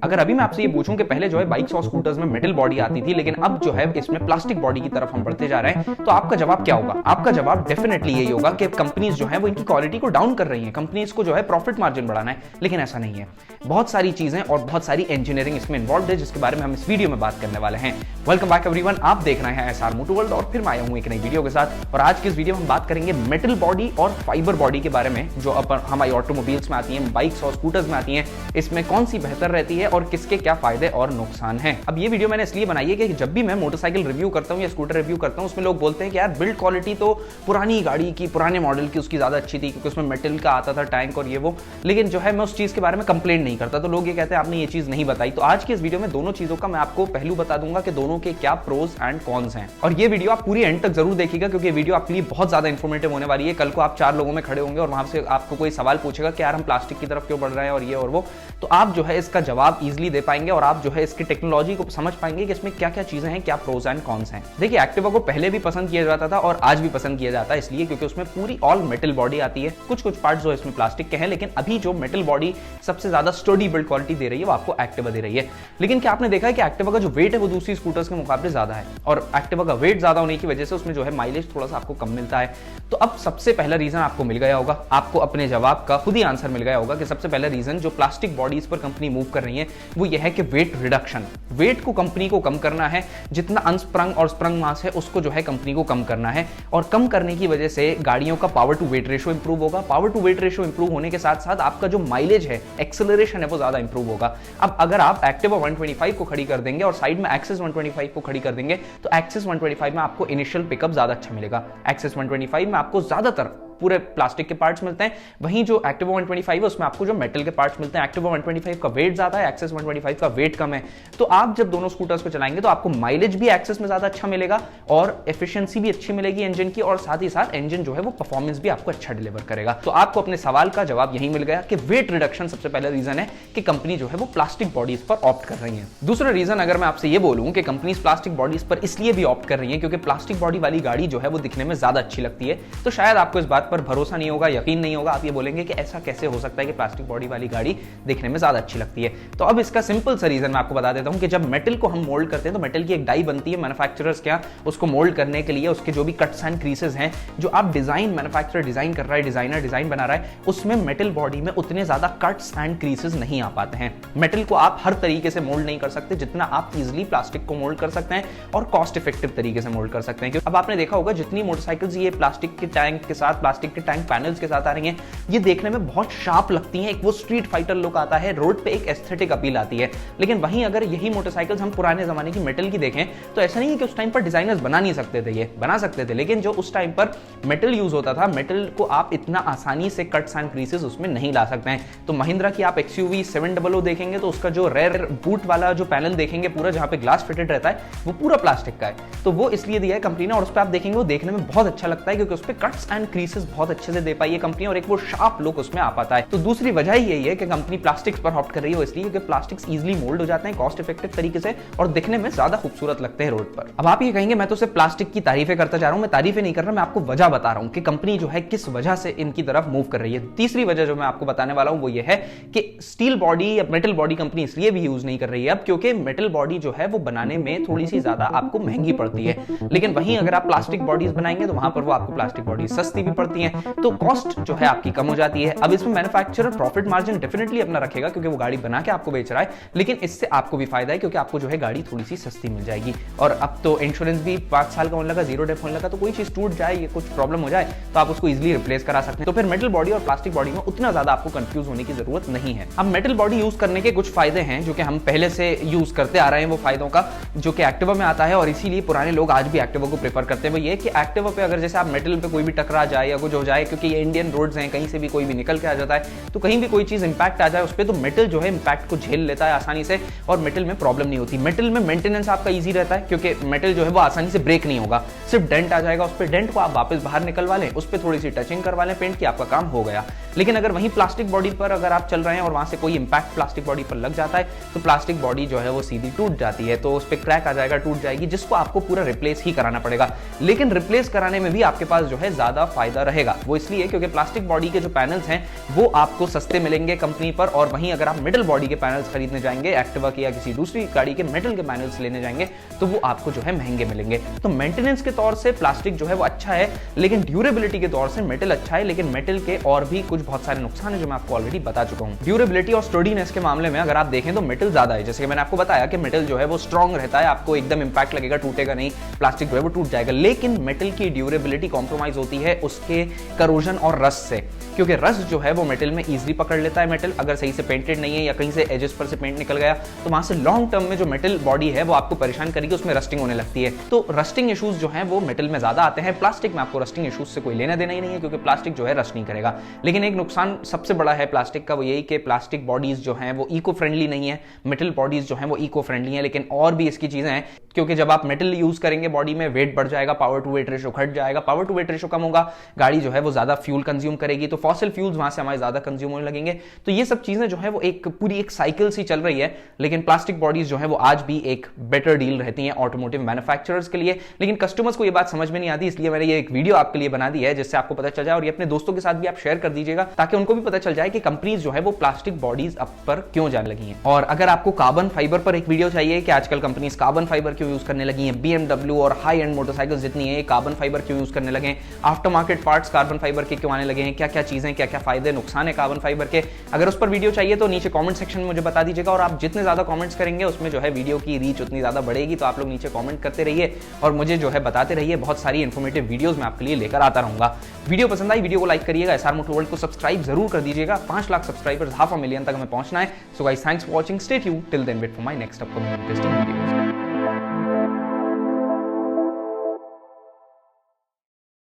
अगर अभी मैं आपसे ये पूछूं कि पहले जो है बाइक्स और स्कूटर्स में मेटल बॉडी आती थी, लेकिन अब जो है इसमें प्लास्टिक बॉडी की तरफ हम बढ़ते जा रहे हैं, तो आपका जवाब क्या होगा? आपका जवाब डेफिनेटली यही होगा कि कंपनीज जो है वो इनकी क्वालिटी को डाउन कर रही हैं, कंपनीज को जो है प्रॉफिट मार्जिन बढ़ाना है। लेकिन ऐसा नहीं है, बहुत सारी चीजें और बहुत सारी इंजीनियरिंग इसमें इन्वॉल्व है, जिसके बारे में हम इस वीडियो में बात करने वाले हैं। वेलकम बैक एवरीवन, आप देख रहे हैं एसआर मोटो वर्ल्ड और फिर मैं आया हूं एक नई वीडियो के साथ। और आज की इस वीडियो में हम बात करेंगे मेटल बॉडी और फाइबर बॉडी के बारे में, जो अपन हमारी ऑटोमोबाइल्स में आती हैं, बाइक्स और स्कूटर्स में आती हैं। इसमें कौन सी बेहतर रहती है और किसके क्या फायदे और नुकसान हैं। अब ये वीडियो मैंने इसलिए बनाई है कि जब भी मैं मोटरसाइकिल रिव्यू करता हूं या स्कूटर रिव्यू करता हूं, उसमें लोग बोलते हैं कि यार बिल्ड क्वालिटी तो पुरानी गाड़ी की, पुराने मॉडल की उसकी ज्यादा अच्छी थी, क्योंकि उसमें मेटल का आता था टैंक और ये वो। लेकिन जो है मैं उस चीज के बारे में कंप्लेंट नहीं करता, तो लोग ये कहते हैं आपने ये चीज नहीं बताई। तो आज की इस वीडियो में दोनों चीजों का मैं आपको पहलू बता दूंगा कि दोनों के क्या प्रोज एंड कॉन्स हैं। और ये वीडियो आप पूरी एंड तक जरूर देखिएगा, क्योंकि वीडियो आपके लिए बहुत ज्यादा इंफॉर्मेटिव होने वाली है। कल को आप 4 लोगों में खड़े होंगे और वहां से आपको कोई सवाल पूछेगा कि यार हम प्लास्टिक की तरफ क्यों बढ़ रहे हैं और ये और वो, तो आप जो है इसका जवाब इजीली दे पाएंगे और आप जो है इसकी टेक्नोलॉजी को समझ पाएंगे कि इसमें क्या क्या चीजें हैं, क्या प्रोज एंड कॉन्स हैं। देखिए, एक्टिवा को पहले भी पसंद किया जाता था और आज भी पसंद किया जाता है, इसलिए क्योंकि उसमें पूरी ऑल मेटल बॉडी आती है। कुछ पार्ट्स जो इसमें प्लास्टिक के हैं, लेकिन अभी जो मेटल बॉडी सबसे ज्यादा स्टडी बिल्ड क्वालिटी दे रही है वो आपको एक्टिवा दे रही है। लेकिन क्या आपने देखा है कि एक्टिवा का जो वेट है वो दूसरी स्कूटर्स के मुकाबले ज्यादा है, और एक्टिवा का वेट ज्यादा होने की वजह से उसमें जो है माइलेज थोड़ा सा आपको कम मिलता है। तो अब सबसे पहला रीजन आपको मिल गया होगा, आपको अपने जवाब का खुद ही आंसर मिल गया होगा कि सबसे पहला रीजन जो प्लास्टिक बॉडीज पर कंपनी मूव कर रही है वो यह है कि वेट रिडक्शन। वेट को कंपनी को कम करना है, जितना अनस्प्रंग और स्प्रंग मास है उसको जो है कंपनी को कम करना है, और कम करने की वजह से गाड़ियों का power to weight ratio improve होगा। Power to weight ratio improve होने के साथ साथ आपका जो माइलेज है, एक्सेलरेशन है, वो ज्यादा इंप्रूव होगा। अब अगर आप एक्टिवा 125 को खड़ी कर देंगे और साइड में एक्सेस 125 को खड़ी कर देंगे, तो एक्सेस 125 में आपको इनिशियल पिकअप ज्यादा अच्छा मिलेगा। एक्सेस 125 में आपको ज्यादातर पूरे प्लास्टिक के पार्ट्स मिलते हैं, वहीं जो एक्टिवा 125 है उसमें आपको जो मेटल के पार्ट्स मिलते हैं। एक्टिवा 125 का वेट ज्यादा है, एक्सेस 125 का वेट कम है। तो आप जब दोनों स्कूटर्स को चलाएंगे तो आपको माइलेज भी एक्सेस में ज्यादा अच्छा मिलेगा और एफिशिएंसी भी अच्छी मिलेगी इंजन की, और साथ ही साथ इंजन जो है वो परफॉर्मेंस भी आपको अच्छा डिलीवर करेगा। तो आपको अपने सवाल का जवाब यही मिल गया कि वेट रिडक्शन सबसे पहला रीजन है कि कंपनी जो है वो प्लास्टिक बॉडीज पर ऑप्ट कर रही है। दूसरा रीजन अगर मैं आपसे ये बोलूं कि कंपनी प्लास्टिक बॉडीज पर इसलिए भी ऑप्ट कर रही है क्योंकि प्लास्टिक बॉडी वाली गाड़ी जो है वो दिखने में ज्यादा अच्छी लगती है, तो शायद आपको इस बात पर भरोसा नहीं होगा, यकीन नहीं होगा। आप ये बोलेंगे कि ऐसा कैसे हो सकता है कि प्लास्टिक बॉडी वाली गाड़ी दिखने में ज्यादा अच्छी लगती है। तो अब इसका सिंपल सा रीजन मैं आपको बता देता हूं कि जब मेटल को हम मोल्ड करते हैं तो मेटल की एक डाई बनती है मैन्युफैक्चरर्स क्या उसको मोल्ड करने के लिए, उसके जो भी कट्स एंड क्रीसेस हैं, जो आप डिजाइन मैन्युफैक्चरर डिजाइन कर रहा है, डिजाइनर डिजाइन बना रहा है, उसमें मेटल बॉडी में उतने ज्यादा कट्स एंड क्रीसेस नहीं आ पाते हैं। मेटल को आप हर तरीके से मोल्ड नहीं कर सकते जितना आप इजिली प्लास्टिक को मोल्ड कर सकते हैं और कॉस्ट इफेक्टिव तरीके से मोल्ड कर सकते हैं। अब आपने देखा होगा जितनी मोटरसाइकिल्स ये प्लास्टिक के टैंक के साथ, प्लास्टिक के टैंक पैनल्स के साथ आ रही हैं, ये देखने में बहुत शार्प लगती हैं, एक वो स्ट्रीट फाइटर लुक आता है, रोड पे एक एस्थेटिक अपील आती है। लेकिन वहीं अगर यही मोटरसाइकिल्स हम पुराने जमाने की मेटल की देखें तो ऐसा नहीं है कि उस टाइम पर डिजाइनर्स बना नहीं सकते थे, ये बना सकते थे, लेकिन जो उस टाइम पर मेटल यूज होता था, मेटल को आप इतना आसानी से कट्स एंड क्रीसेस उसमें नहीं ला सकते हैं। तो महिंद्रा की आप XUV 700 देखेंगे तो उसका जो रेयर बूट वाला जो पैनल देखेंगे पूरा, जहां पे ग्लास फिटेड रहता है, वो पूरा प्लास्टिक का है। तो वो इसलिए दिया है कंपनी ने, और उस पर आप देखेंगे वो देखने में बहुत अच्छा लगता है क्योंकि उस पर कट्स एंड क्रीसेस बहुत अच्छे से दे पाई है कंपनी, और एक वो शार्प लुक उसमें आ पाता है। तो दूसरी वजह यही है कि कंपनी प्लास्टिक्स पर ऑप्ट कर रही है, इसलिए क्योंकि प्लास्टिक्स इजीली मोल्ड हो जाते हैं कॉस्ट इफेक्टिव तरीके से और दिखने में ज्यादा खूबसूरत लगते हैं रोड पर। अब आप ये कहेंगे मैं तो सिर्फ प्लास्टिक की तारीफें करता जा रहा हूं, मैं तारीफें नहीं कर रहा, मैं आपको वजह बता रहा हूं कि कंपनी जो है किस वजह से इनकी तरफ मूव कर रही है। तीसरी वजह जो मैं आपको बताने वाला हूं वो ये है कि स्टील बॉडी या मेटल बॉडी कंपनी इसलिए भी यूज नहीं कर रही है अब क्योंकि मेटल बॉडी जो है वो बनाने में थोड़ी सी ज्यादा आपको महंगी पड़ती है। लेकिन वहीं अगर आप प्लास्टिक बॉडीज बनाएंगे तो वहां पर वो आपको प्लास्टिक बॉडी सस्ती भी पड़ती है, तो कॉस्ट जो है आपकी कम हो जाती है। अब इसमें मैन्युफैक्चरर प्रॉफिट मार्जिन डेफिनेटली अपना रखेगा क्योंकि वो गाड़ी बना के आपको बेच रहा है, लेकिन इससे आपको भी फायदा है क्योंकि आपको जो है गाड़ी थोड़ी सी सस्ती मिल जाएगी। और अब तो इंश्योरेंस भी 5 साल का होने लगा, 0 डेफ होने लगा, तो कोई चीज टूट जाए या कुछ प्रॉब्लम हो जाए तो आप उसको इजीली रिप्लेस करा सकते हैं। तो फिर मेटल बॉडी और प्लास्टिक बॉडी में उतना ज्यादा आपको कंफ्यूज होने की जरूरत नहीं है। अब मेटल बॉडी यूज करने के कुछ फायदे हैं जो कि हम पहले से यूज करते आ रहे हैं, वो फायदों का जो कि एक्टिवा में आता है, और इसीलिए पुराने लोग आज भी एक्टिवा को प्रेफर करते हैं। वो ये कि एक्टिवा पे अगर जैसे आप मेटल पे कोई भी टकरा जाए या कुछ हो जाए, क्योंकि ये इंडियन रोड्स हैं, कहीं से भी कोई भी निकल के आ जाता है, तो कहीं भी कोई चीज इंपैक्ट आ जाए उस पर, तो मेटल जो है इंपैक्ट को झेल लेता है आसानी से और मेटल में प्रॉब्लम नहीं होती। मेटल में मेंटेनेंस आपका इजी रहता है क्योंकि मेटल जो है वो आसानी से ब्रेक नहीं होगा, सिर्फ डेंट आ जाएगा उस पर, डेंट को आप वापस बाहर निकलवा लें, उस पर थोड़ी सी टचिंग करवा लें पेंट की, आपका काम हो गया। लेकिन अगर वहीं प्लास्टिक बॉडी पर अगर आप चल रहे हैं और वहां से कोई इंपैक्ट प्लास्टिक बॉडी पर लग जाता है तो प्लास्टिक बॉडी जो है वो सीधी टूट जाती है, तो उस पर क्रैक आ जाएगा, टूट जाएगी, जिसको आपको पूरा रिप्लेस ही कराना पड़ेगा। लेकिन रिप्लेस कराने में भी आपके पास जो है ज्यादा फायदा रहेगा। वो इसलिए क्योंकि प्लास्टिक बॉडी के जो पैनल्स हैं वो आपको सस्ते मिलेंगे कंपनी पर, और वहीं अगर आप मेटल बॉडी के पैनल्स खरीदने जाएंगे, एक्टिवा के या किसी दूसरी गाड़ी के मेटल के पैनल्स लेने जाएंगे तो वो आपको जो है महंगे मिलेंगे। तो मेंटेनेंस के तौर से प्लास्टिक जो है वो अच्छा है, लेकिन ड्यूरेबिलिटी के तौर से मेटल अच्छा है, लेकिन मेटल के और भी कुछ बहुत सारे नुकसान है जो मैं आपको ऑलरेडी बता चुका हूं। ड्यूरेबिलिटी और स्टर्डीनेस के मामले में अगर आप देखें तो मेटल ज्यादा है, जैसे कि मैंने आपको बताया कि मेटल जो है वो स्ट्रांग रहता है, आपको एकदम इंपैक्ट लगेगा, टूटेगा नहीं, प्लास्टिक जो है वो टूट जाएगा। लेकिन मेटल की ड्यूरेबिलिटी कॉम्प्रोमाइज होती है उसके करोजन और रस्ट से, क्योंकि रस्ट जो है वो मेटल में इजीली पकड़ लेता है। मेटल अगर सही से पेंटेड नहीं है या कहीं से एजेस पर से पेंट निकल गया तो वहां से लॉन्ग टर्म में जो मेटल बॉडी है वो आपको परेशान करेगी, उसमें रस्टिंग होने लगती है। तो रस्टिंग इश्यूज जो है वो मेटल में ज्यादा आते हैं। प्लास्टिक में आपको रस्टिंग इश्यूज से कोई लेना देना ही नहीं है, क्योंकि प्लास्टिक जो है रस्ट नहीं करेगा। लेकिन एक नुकसान सबसे बड़ा है प्लास्टिक का, वो यही कि प्लास्टिक बॉडीज जो हैं वो इको फ्रेंडली नहीं है। मेटल बॉडीज जो हैं वो इको फ्रेंडली है, लेकिन और भी इसकी चीजें हैं, क्योंकि जब आप मेटल यूज करेंगे बॉडी में वेट बढ़ जाएगा, पावर टू वेट रेशो घट जाएगा, पावर टू वेट रेशो कम होगा, गाड़ी जो है वो ज्यादा फ्यूल कंज्यूम करेगी, तो फॉसिल फ्यूल्स वहां से हमारे ज्यादा कंज्यूम होने लगेंगे। तो ये सब चीजें जो है वो एक पूरी एक साइकिल सी चल रही है। लेकिन प्लास्टिक बॉडीज जो है वो आज भी एक बेटर डील रहती हैं ऑटोमोटिव मैन्युफैक्चरर्स के लिए, लेकिन कस्टमर्स को ये बात समझ में नहीं आती, इसलिए मैंने ये एक वीडियो आपके लिए बना दी है जिससे आपको पता चल जाए, और ये अपने दोस्तों के साथ भी आप शेयर कर दीजिएगा ताकि उनको भी पता चल जाए कि कंपनीज जो है वो प्लास्टिक बॉडीज अब पर क्यों जाने लगी हैं। और अगर आपको कार्बन फाइबर पर एक वीडियो चाहिए कि आजकल कंपनीज कार्बन फाइबर क्यों यूज करने लगी हैं, BMW और हाई एंड मोटरसाइकिल्स जितनी है कार्बन फाइबर क्यों यूज करने लगे हैं, after market parts carbon fibre के क्यों आने लगे हैं, क्या क्या चीजें, क्या क्या फायदे नुकसान है कार्बन फाइबर के, अगर उस पर वीडियो चाहिए तो नीचे कमेंट सेक्शन में मुझे बता दीजिएगा। और आप जितने ज्यादा कमेंट्स करेंगे उसमें जो है वीडियो की रीच उतनी ज्यादा बढ़ेगी, तो आप लोग नीचे कमेंट करते रहिए और मुझे जो है बताते रहिए, बहुत सारी इंफॉर्मेटिव वीडियोस मैं आपके लिए लेकर आता रहूंगा। वीडियो पसंद आई, वीडियो को लाइक करिएगा, SR मोटर वर्ल्ड को सब्सक्राइब जरूर कर दीजिएगा। 5 लाख सब्सक्राइबर्स, 500,000 तक हमें पहुंचना है। So guys, thanks for watching, stay tuned, till then wait for my next upcoming interesting video.